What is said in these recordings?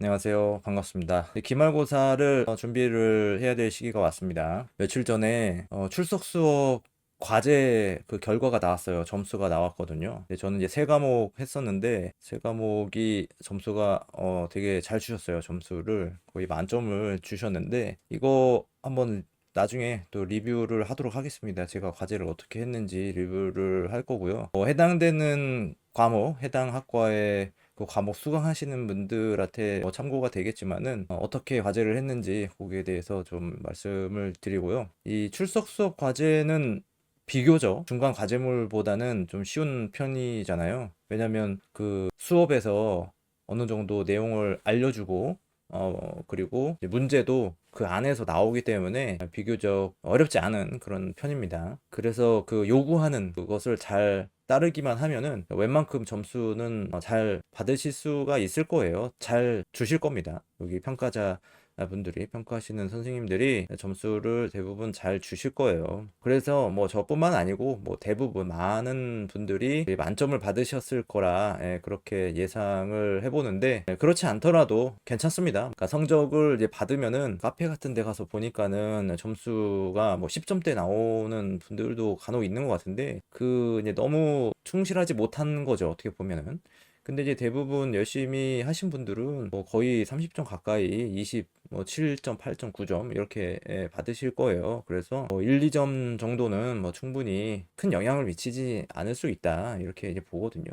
안녕하세요. 반갑습니다. 기말고사를 준비를 해야 될 시기가 왔습니다. 며칠 전에 출석 수업 과제 그 결과가 나왔어요. 점수가 나왔거든요. 근데 저는 이제 세 과목 했었는데 세 과목이 점수가 되게 잘 주셨어요. 점수를 거의 만점을 주셨는데 이거 한번 나중에 또 리뷰를 하도록 하겠습니다. 제가 과제를 어떻게 했는지 리뷰를 할 거고요. 해당되는 과목, 해당 학과의 그 과목 수강하시는 분들한테 참고가 되겠지만은 어떻게 과제를 했는지 거기에 대해서 좀 말씀을 드리고요. 이 출석 수업 과제는 비교적 중간 과제물보다는 좀 쉬운 편이잖아요. 왜냐면 그 수업에서 어느 정도 내용을 알려주고 그리고 이제 문제도 그 안에서 나오기 때문에 비교적 어렵지 않은 그런 편입니다. 그래서 그 요구하는 그것을 잘 따르기만 하면은 웬만큼 점수는 잘 받으실 수가 있을 거예요. 잘 주실 겁니다. 여기 평가자 분들이 평가하시는 선생님들이 점수를 대부분 잘 주실 거예요. 그래서 뭐 저뿐만 아니고 뭐 대부분 많은 분들이 만점을 받으셨을 거라 그렇게 예상을 해보는데 그렇지 않더라도 괜찮습니다. 그러니까 성적을 이제 받으면은 카페 같은 데 가서 보니까는 점수가 뭐 10점대 나오는 분들도 간혹 있는 것 같은데 그 이제 너무 충실하지 못한 거죠. 어떻게 보면은. 근데 이제 대부분 열심히 하신 분들은 뭐 거의 30점 가까이 20, 뭐 7점, 8점, 9점 이렇게 받으실 거예요. 그래서 뭐 1, 2점 정도는 뭐 충분히 큰 영향을 미치지 않을 수 있다. 이렇게 이제 보거든요.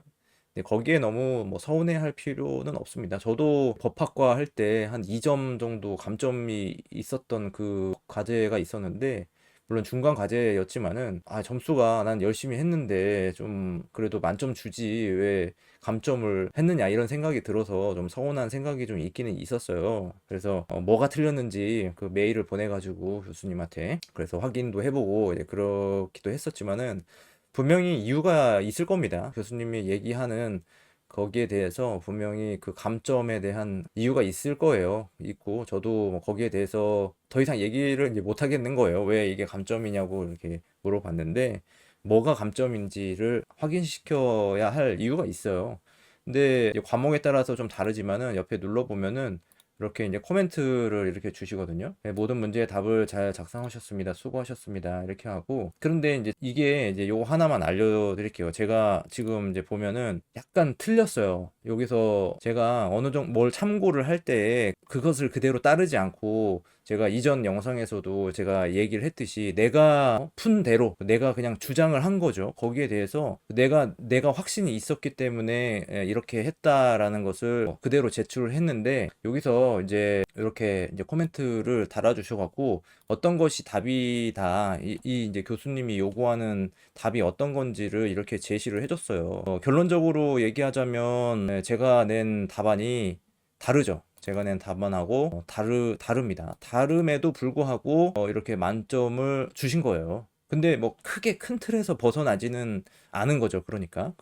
근데 거기에 너무 뭐 서운해할 필요는 없습니다. 저도 법학과 할 때 한 2점 정도 감점이 있었던 그 과제가 있었는데 물론 중간 과제였지만은 점수가 난 열심히 했는데 좀 그래도 만점 주지 왜 감점을 했느냐 이런 생각이 들어서 좀 서운한 생각이 좀 있기는 있었어요. 그래서 뭐가 틀렸는지 그 메일을 보내가지고 교수님한테 그래서 확인도 해보고 이제 그렇기도 했었지만은 분명히 이유가 있을 겁니다. 교수님이 얘기하는 거기에 대해서 분명히 그 감점에 대한 이유가 있을 거예요. 있고 저도 뭐 거기에 대해서 더 이상 얘기를 이제 못 하겠는 거예요. 왜 이게 감점이냐고 이렇게 물어봤는데 뭐가 감점인지를 확인시켜야 할 이유가 있어요. 근데 이제 과목에 따라서 좀 다르지만은 옆에 눌러보면은 이렇게 이제 코멘트를 이렇게 주시거든요. 네, 모든 문제의 답을 잘 작성하셨습니다. 수고하셨습니다. 이렇게 하고. 그런데 이제 이게 이제 요거 하나만 알려드릴게요. 제가 지금 이제 보면은 약간 틀렸어요. 여기서 제가 어느 정도 뭘 참고를 할 때 그것을 그대로 따르지 않고 제가 이전 영상에서도 제가 얘기를 했듯이 내가 푼 대로 내가 그냥 주장을 한 거죠. 거기에 대해서 내가 확신이 있었기 때문에 이렇게 했다라는 것을 그대로 제출을 했는데 여기서 이제 이렇게 이제 코멘트를 달아주셔갖고 어떤 것이 답이다 이 이제 교수님이 요구하는 답이 어떤 건지를 이렇게 제시를 해줬어요. 결론적으로 얘기하자면 제가 낸 답안이 다르죠. 제가 낸 답안하고 다릅니다. 다름에도 불구하고 이렇게 만점을 주신 거예요. 근데 뭐 크게 큰 틀에서 벗어나지는 않은 거죠. 그러니까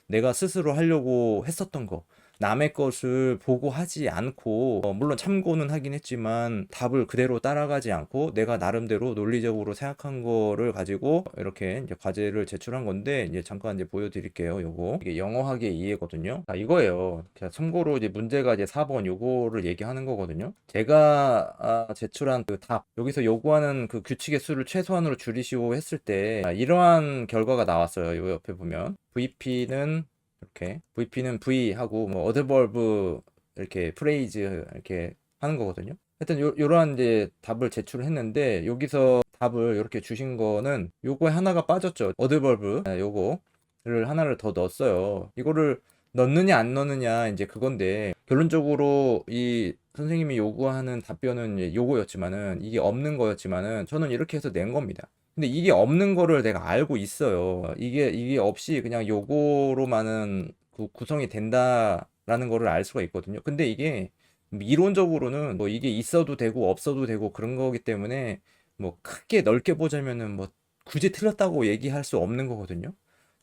내가 스스로 하려고 했었던 거 남의 것을 보고 하지 않고 물론 참고는 하긴 했지만 답을 그대로 따라가지 않고 내가 나름대로 논리적으로 생각한 거를 가지고 이렇게 이제 과제를 제출한 건데 이제 잠깐 이제 보여드릴게요. 요거 이게 영어학의 이해거든요. 이거예요. 참고로 이제 문제가 이제 4번 요거를 얘기하는 거거든요. 제가 제출한 그 답 여기서 요구하는 그 규칙의 수를 최소한으로 줄이시오 했을 때 이러한 결과가 나왔어요. 요 옆에 보면 VP는 이렇게 VP는 V 하고 뭐 어드버브 이렇게 프레이즈 이렇게 하는 거거든요. 하여튼 요러한 이제 답을 제출을 했는데 여기서 답을 이렇게 주신 거는 요거에 하나가 빠졌죠. 어드버브 요거를 하나를 더 넣었어요. 이거를 넣느냐 안 넣느냐 이제 그건데 결론적으로 이 선생님이 요구하는 답변은 이제 요거였지만은 이게 없는 거였지만은 저는 이렇게 해서 낸 겁니다. 근데 이게 없는 거를 내가 알고 있어요. 이게 없이 그냥 요거로만은 구성이 된다라는 거를 알 수가 있거든요. 근데 이게 이론적으로는 뭐 이게 있어도 되고 없어도 되고 그런 거기 때문에 뭐 크게 넓게 보자면은 뭐 굳이 틀렸다고 얘기할 수 없는 거거든요.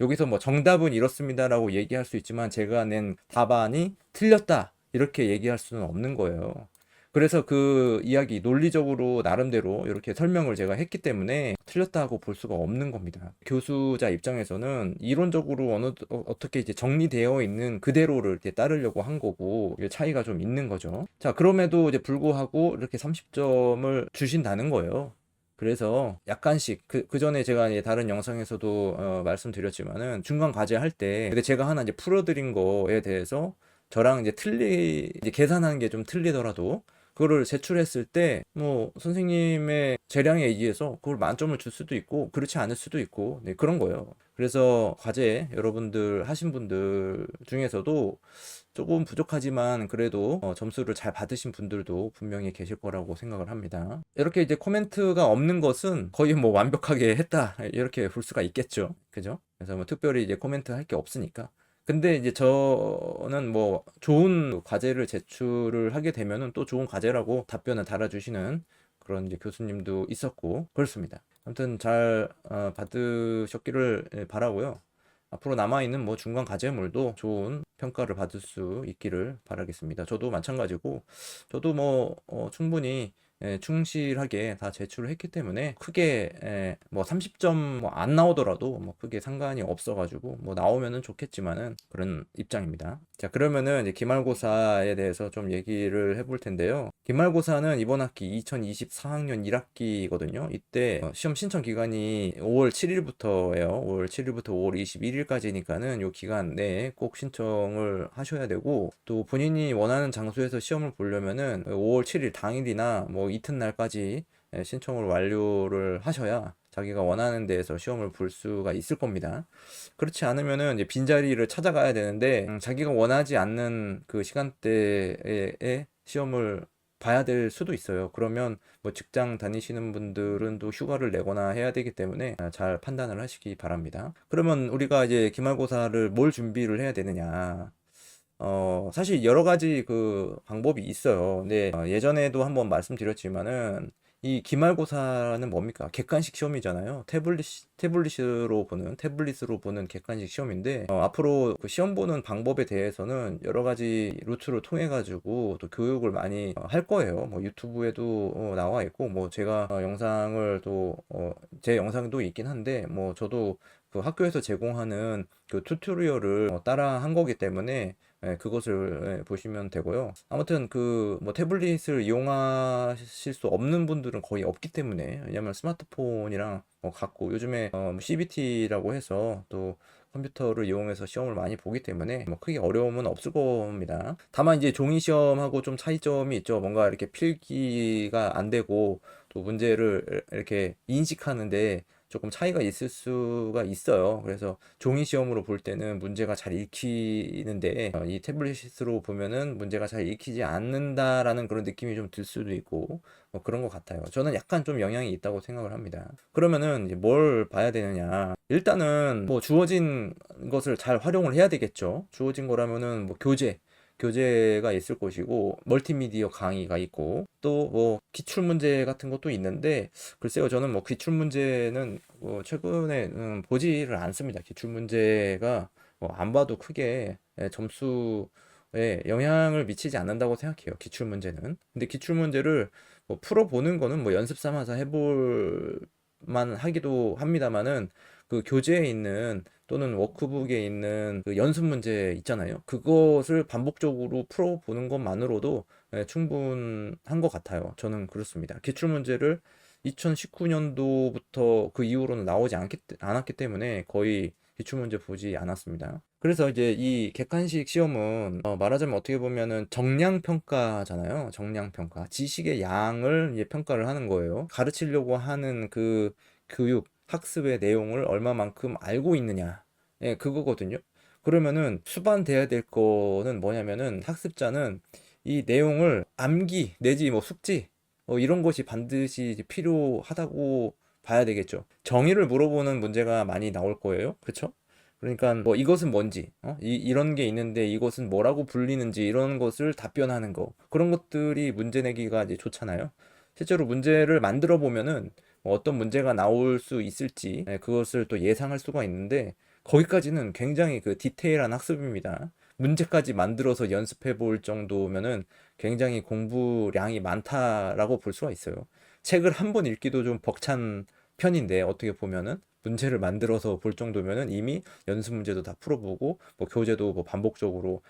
여기서 뭐 정답은 이렇습니다라고 얘기할 수 있지만 제가 낸 답안이 틀렸다 이렇게 얘기할 수는 없는 거예요. 그래서 그 이야기 논리적으로 나름대로 이렇게 설명을 제가 했기 때문에 틀렸다고 볼 수가 없는 겁니다. 교수자 입장에서는 이론적으로 어떻게 이제 정리되어 있는 그대로를 이렇게 따르려고 한 거고, 이게 차이가 좀 있는 거죠. 자, 그럼에도 이제 불구하고 이렇게 30점을 주신다는 거예요. 그래서 약간씩 그 전에 제가 이제 다른 영상에서도 말씀드렸지만은 중간 과제 할 때 제가 하나 이제 풀어드린 거에 대해서 저랑 이제 이제 계산하는 게 좀 틀리더라도 그거를 제출했을 때 뭐 선생님의 재량에 의해서 그걸 만점을 줄 수도 있고 그렇지 않을 수도 있고, 네, 그런 거예요. 그래서 과제 여러분들 하신 분들 중에서도 조금 부족하지만 그래도 점수를 잘 받으신 분들도 분명히 계실 거라고 생각을 합니다. 이렇게 이제 코멘트가 없는 것은 거의 뭐 완벽하게 했다 이렇게 볼 수가 있겠죠. 그죠? 그래서 뭐 특별히 이제 코멘트 할 게 없으니까. 근데 이제 저는 뭐 좋은 과제를 제출을 하게 되면은 또 좋은 과제라고 답변을 달아주시는 그런 이제 교수님도 있었고 그렇습니다. 아무튼 잘 받으셨기를 바라고요. 앞으로 남아있는 뭐 중간 과제물도 좋은 평가를 받을 수 있기를 바라겠습니다. 저도 마찬가지고, 저도 뭐 충분히 충실하게 다 제출을 했기 때문에 크게 뭐 30점 뭐 안 나오더라도 뭐 크게 상관이 없어가지고 뭐 나오면은 좋겠지만은 그런 입장입니다. 자, 그러면은 이제 기말고사에 대해서 좀 얘기를 해볼 텐데요. 기말고사는 이번 학기 2024학년 1학기거든요. 이때 시험 신청 기간이 5월 7일부터예요. 5월 7일부터 5월 21일까지니까는 요 기간 내에 꼭 신청을 하셔야 되고, 또 본인이 원하는 장소에서 시험을 보려면은 5월 7일 당일이나 뭐 이튿날까지 신청을 완료를 하셔야 자기가 원하는 데에서 시험을 볼 수가 있을 겁니다. 그렇지 않으면은 이제 빈자리를 찾아가야 되는데 자기가 원하지 않는 그 시간대에 시험을 봐야 될 수도 있어요. 그러면 뭐 직장 다니시는 분들은 또 휴가를 내거나 해야 되기 때문에 잘 판단을 하시기 바랍니다. 그러면 우리가 이제 기말고사를 뭘 준비를 해야 되느냐? 사실 여러 가지 그 방법이 있어요. 근데 예전에도 한번 말씀드렸지만은 이 기말고사는 뭡니까? 객관식 시험이잖아요. 태블릿으로 보는 객관식 시험인데, 앞으로 그 시험 보는 방법에 대해서는 여러 가지 루트를 통해 가지고 또 교육을 많이 할 거예요. 뭐 유튜브에도 나와 있고, 뭐 제가 영상을 또 제 영상도 있긴 한데, 뭐 저도 그 학교에서 제공하는 그 튜토리얼을 따라 한 거기 때문에 그것을 보시면 되고요. 아무튼 그 뭐 태블릿을 이용하실 수 없는 분들은 거의 없기 때문에, 왜냐면 스마트폰이랑 갖고 요즘에 CBT라고 해서 또 컴퓨터를 이용해서 시험을 많이 보기 때문에 뭐 크게 어려움은 없을 겁니다. 다만 이제 종이 시험하고 좀 차이점이 있죠. 뭔가 이렇게 필기가 안 되고 또 문제를 이렇게 인식하는데 조금 차이가 있을 수가 있어요. 그래서 종이 시험으로 볼 때는 문제가 잘 읽히는데 이 태블릿으로 보면은 문제가 잘 읽히지 않는다라는 그런 느낌이 좀 들 수도 있고 뭐 그런 것 같아요. 저는 약간 좀 영향이 있다고 생각을 합니다. 그러면은 이제 뭘 봐야 되느냐? 일단은 뭐 주어진 것을 잘 활용을 해야 되겠죠. 주어진 거라면은 뭐 교재가 있을 것이고 멀티미디어 강의가 있고 또 뭐 기출 문제 같은 것도 있는데, 글쎄요, 저는 뭐 기출 문제는 최근에 보지를 않습니다. 기출 문제가 뭐 안 봐도 크게 점수에 영향을 미치지 않는다고 생각해요. 기출 문제는. 근데 기출 문제를 뭐 풀어보는 거는 뭐 연습 삼아서 해볼 만 하기도 합니다만은, 그 교재에 있는 또는 워크북에 있는 그 연습 문제 있잖아요. 그것을 반복적으로 풀어보는 것만으로도 충분한 것 같아요. 저는 그렇습니다. 기출 문제를 2019년도부터 그 이후로는 나오지 않았기 때문에 거의 기출 문제 보지 않았습니다. 그래서 이제 이 객관식 시험은 말하자면 어떻게 보면은 정량 평가잖아요. 정량 평가. 지식의 양을 이제 평가를 하는 거예요. 가르치려고 하는 그 교육, 학습의 내용을 얼마만큼 알고 있느냐. 예, 그거거든요. 그러면은 수반돼야 될 거는 뭐냐면은 학습자는 이 내용을 암기 내지 뭐 숙지 이런 것이 반드시 이제 필요하다고 봐야 되겠죠. 정의를 물어보는 문제가 많이 나올 거예요. 그쵸? 그러니까 뭐 이것은 뭔지, 이런 게 있는데 이것은 뭐라고 불리는지 이런 것을 답변하는 거. 그런 것들이 문제 내기가 이제 좋잖아요. 실제로 문제를 만들어 보면은 뭐 어떤 문제가 나올 수 있을지 그것을 또 예상할 수가 있는데, 거기까지는 굉장히 그 디테일한 학습입니다. 문제까지 만들어서 연습해 볼 정도면은 굉장히 공부량이 많다라고 볼 수가 있어요. 책을 한 번 읽기도 좀 벅찬 편인데 어떻게 보면은 문제를 만들어서 볼 정도면은 이미 연습 문제도 다 풀어보고 뭐 교재도 뭐 반복적으로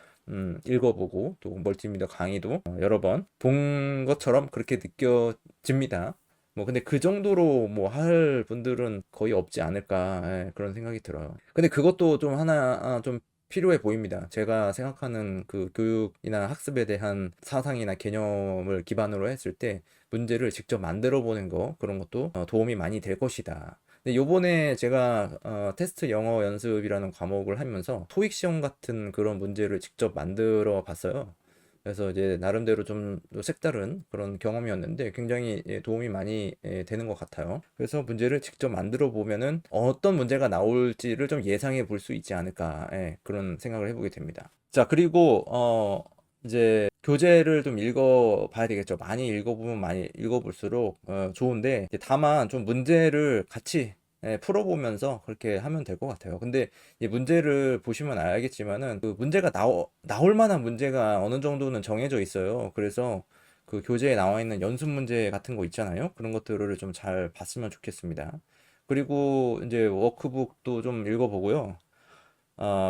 읽어보고 또 멀티미디어 강의도 여러 번 본 것처럼 그렇게 느껴집니다. 뭐 근데 그 정도로 뭐 할 분들은 거의 없지 않을까, 예, 그런 생각이 들어요. 근데 그것도 좀 하나 좀 필요해 보입니다. 제가 생각하는 그 교육이나 학습에 대한 사상이나 개념을 기반으로 했을 때 문제를 직접 만들어 보는 거, 그런 것도 도움이 많이 될 것이다. 근데 요번에 제가 테스트 영어 연습이라는 과목을 하면서 토익 시험 같은 그런 문제를 직접 만들어 봤어요. 그래서 이제 나름대로 좀 색다른 그런 경험이었는데 굉장히 도움이 많이 되는 것 같아요. 그래서 문제를 직접 만들어 보면은 어떤 문제가 나올지를 좀 예상해 볼 수 있지 않을까, 그런 생각을 해보게 됩니다. 자, 그리고 이제 교재를 좀 읽어 봐야 되겠죠. 많이 읽어보면 많이 읽어볼수록 좋은데 이제 다만 좀 문제를 같이 풀어보면서 그렇게 하면 될 것 같아요. 근데 이 문제를 보시면 알겠지만은 그 문제가 나올 만한 문제가 어느 정도는 정해져 있어요. 그래서 그 교재에 나와 있는 연습 문제 같은 거 있잖아요. 그런 것들을 좀 잘 봤으면 좋겠습니다. 그리고 이제 워크북도 좀 읽어보고요.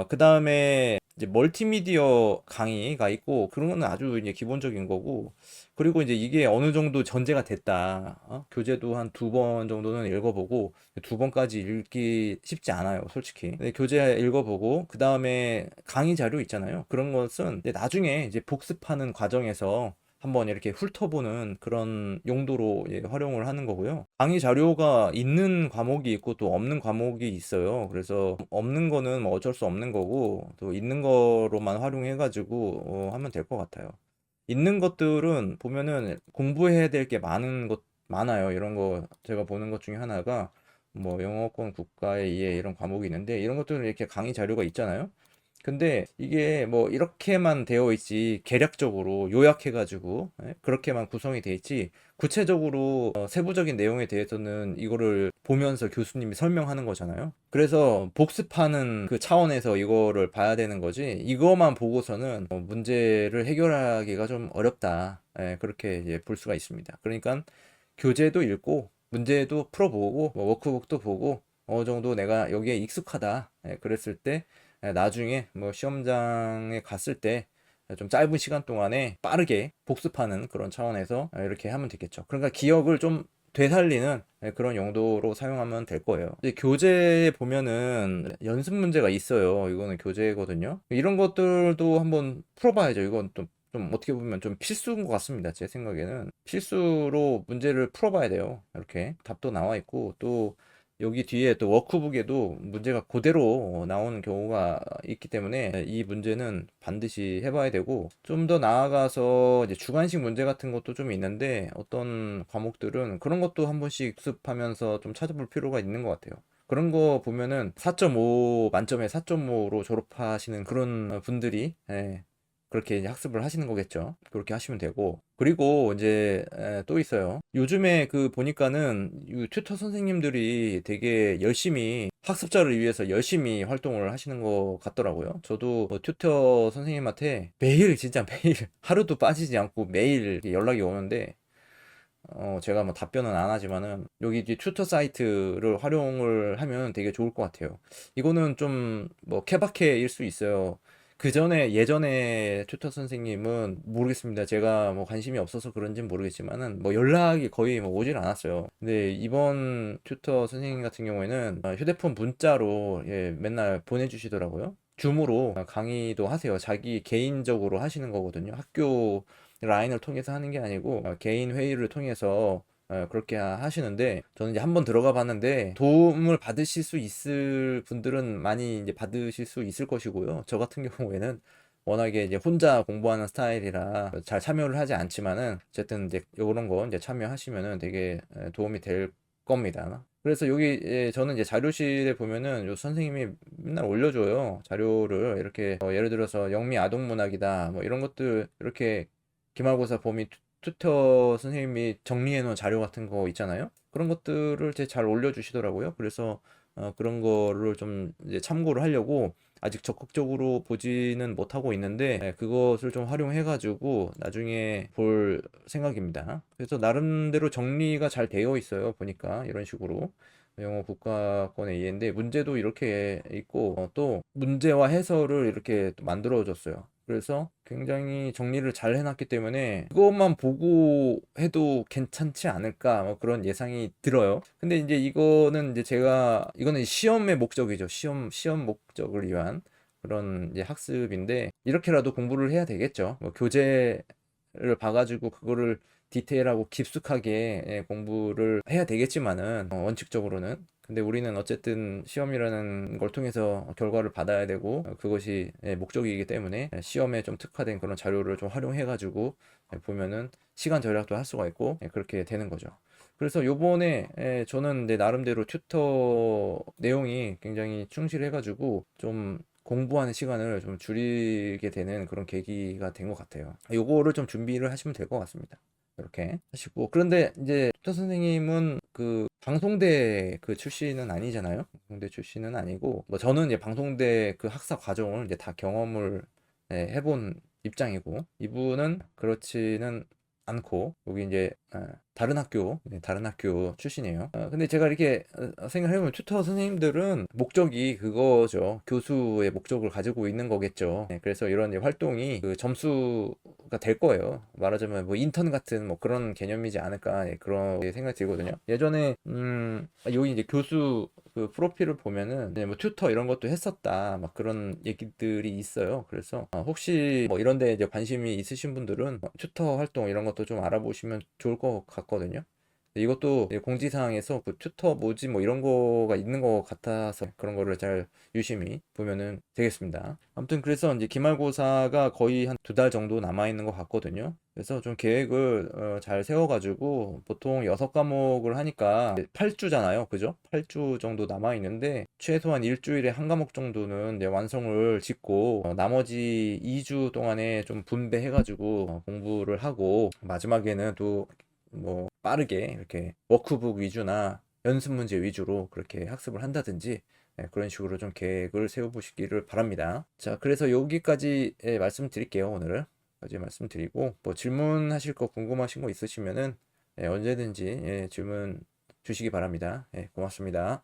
그 다음에 이제 멀티미디어 강의가 있고, 그런 거는 아주 이제 기본적인 거고, 그리고 이제 이게 어느 정도 전제가 됐다. 교재도 한 두 번 정도는 읽어보고, 두 번까지 읽기 쉽지 않아요, 솔직히. 근데 교재 읽어보고, 그 다음에 강의 자료 있잖아요. 그런 것은 이제 나중에 이제 복습하는 과정에서 한번 이렇게 훑어보는 그런 용도로 활용을 하는 거고요. 강의 자료가 있는 과목이 있고 또 없는 과목이 있어요. 그래서 없는 거는 뭐 어쩔 수 없는 거고 또 있는 거로만 활용해가지고 하면 될 것 같아요. 있는 것들은 보면은 공부해야 될 게 많아요. 이런 거 제가 보는 것 중에 하나가 뭐 영어권 국가의 이해 이런 과목이 있는데 이런 것들은 이렇게 강의 자료가 있잖아요. 근데 이게 뭐 이렇게만 되어 있지 개략적으로 요약해가지고 그렇게만 구성이 돼 있지 구체적으로 세부적인 내용에 대해서는 이거를 보면서 교수님이 설명하는 거잖아요. 그래서 복습하는 그 차원에서 이거를 봐야 되는 거지 이거만 보고서는 문제를 해결하기가 좀 어렵다. 그렇게 이제 볼 수가 있습니다. 그러니까 교재도 읽고 문제도 풀어보고 뭐 워크북도 보고 어느 정도 내가 여기에 익숙하다. 그랬을 때 나중에 뭐 시험장에 갔을 때 좀 짧은 시간 동안에 빠르게 복습하는 그런 차원에서 이렇게 하면 되겠죠. 그러니까 기억을 좀 되살리는 그런 용도로 사용하면 될 거예요. 이제 교재에 보면은 연습 문제가 있어요. 이거는 교재거든요. 이런 것들도 한번 풀어봐야죠. 이건 좀 어떻게 보면 좀 필수인 것 같습니다. 제 생각에는 필수로 문제를 풀어봐야 돼요. 이렇게 답도 나와 있고 또 여기 뒤에 또 워크북에도 문제가 그대로 나오는 경우가 있기 때문에 이 문제는 반드시 해봐야 되고 좀 더 나아가서 이제 주관식 문제 같은 것도 좀 있는데 어떤 과목들은 그런 것도 한 번씩 학습하면서 좀 찾아볼 필요가 있는 것 같아요. 그런 거 보면은 4.5 만점에 4.5로 졸업하시는 그런 분들이 그렇게 이제 학습을 하시는 거겠죠. 그렇게 하시면 되고. 그리고 이제 또 있어요. 요즘에 그 보니까는 이 튜터 선생님들이 되게 열심히 학습자를 위해서 열심히 활동을 하시는 것 같더라고요. 저도 뭐 튜터 선생님한테 매일 진짜 매일 하루도 빠지지 않고 매일 이렇게 연락이 오는데 제가 뭐 답변은 안 하지만은 여기 이제 튜터 사이트를 활용을 하면 되게 좋을 것 같아요. 이거는 좀 뭐 케바케일 수 있어요. 그 전에 예전에 튜터 선생님은 모르겠습니다. 제가 뭐 관심이 없어서 그런지는 모르겠지만은 뭐 연락이 거의 뭐 오질 않았어요. 근데 이번 튜터 선생님 같은 경우에는 휴대폰 문자로 맨날 보내주시더라고요. 줌으로 강의도 하세요. 자기 개인적으로 하시는 거거든요. 학교 라인을 통해서 하는 게 아니고 개인 회의를 통해서 그렇게 하시는데 저는 이제 한번 들어가 봤는데 도움을 받으실 수 있을 분들은 많이 이제 받으실 수 있을 것이고요. 저 같은 경우에는 워낙에 이제 혼자 공부하는 스타일이라 잘 참여를 하지 않지만은 어쨌든 이제 이런 거 이제 참여하시면은 되게 도움이 될 겁니다. 그래서 여기 저는 이제 자료실에 보면은 요 선생님이 맨날 올려줘요. 자료를 이렇게 예를 들어서 영미 아동문학이다 뭐 이런 것들 이렇게 기말고사 범위 튜터 선생님이 정리해 놓은 자료 같은 거 있잖아요. 그런 것들을 되게 잘 올려주시더라고요. 그래서 그런 거를 좀 이제 참고를 하려고 아직 적극적으로 보지는 못하고 있는데 그것을 좀 활용해 가지고 나중에 볼 생각입니다. 그래서 나름대로 정리가 잘 되어 있어요. 보니까 이런 식으로 영어 국가권의 이해인데 문제도 이렇게 있고 또 문제와 해설을 이렇게 또 만들어줬어요. 그래서 굉장히 정리를 잘 해놨기 때문에 그것만 보고 해도 괜찮지 않을까 뭐 그런 예상이 들어요. 근데 이제 이거는 시험의 목적이죠. 시험 목적을 위한 그런 이제 학습인데 이렇게라도 공부를 해야 되겠죠. 뭐 교재를 봐가지고 그거를 디테일하고 깊숙하게 공부를 해야 되겠지만은 원칙적으로는 근데 우리는 어쨌든 시험이라는 걸 통해서 결과를 받아야 되고 그것이 목적이기 때문에 시험에 좀 특화된 그런 자료를 좀 활용해 가지고 보면은 시간 절약도 할 수가 있고 그렇게 되는 거죠. 그래서 요번에 저는 내 나름대로 튜터 내용이 굉장히 충실해 가지고 좀 공부하는 시간을 좀 줄이게 되는 그런 계기가 된 것 같아요. 요거를 좀 준비를 하시면 될 것 같습니다. 이렇게 하시고 그런데 이제 튜터 선생님은 그 방송대 그 출신은 아니잖아요. 방송대 출신은 아니고 뭐 저는 이제 방송대 그 학사 과정을 이제 다 경험을 해본 입장이고 이분은 그렇지는 않고 여기 이제 다른 학교 출신이에요. 근데 제가 이렇게 생각을 해보면 튜터 선생님들은 목적이 그거죠. 교수의 목적을 가지고 있는 거겠죠. 그래서 이런 이제 활동이 그 점수가 될 거예요. 말하자면 뭐 인턴 같은 뭐 그런 개념이지 않을까 그런 생각이 들거든요. 예전에 여기 이제 교수 그 프로필을 보면은 뭐 튜터 이런 것도 했었다 막 그런 얘기들이 있어요. 그래서 혹시 뭐 이런 데 이제 관심이 있으신 분들은 튜터 활동 이런 것도 좀 알아보시면 좋을 것 같거든요. 이것도 공지사항에서 그 튜터 뭐지 뭐 이런 거가 있는 것 같아서 그런 거를 잘 유심히 보면은 되겠습니다. 아무튼 그래서 이제 기말고사가 거의 한 2달 정도 남아 있는 것 같거든요. 그래서 좀 계획을 잘 세워가지고 보통 6과목을 하니까 8주잖아요. 그죠? 8주 정도 남아 있는데 최소한 일주일에 한 과목 정도는 이제 완성을 짓고 나머지 2주 동안에 좀 분배해가지고 공부를 하고 마지막에는 또 뭐 빠르게 이렇게 워크북 위주나 연습 문제 위주로 그렇게 학습을 한다든지 그런 식으로 좀 계획을 세워보시기를 바랍니다. 자, 그래서 여기까지 말씀드릴게요. 오늘은 여기까지 말씀드리고 뭐 질문하실 거 궁금하신 거 있으시면은 언제든지 질문 주시기 바랍니다. 고맙습니다.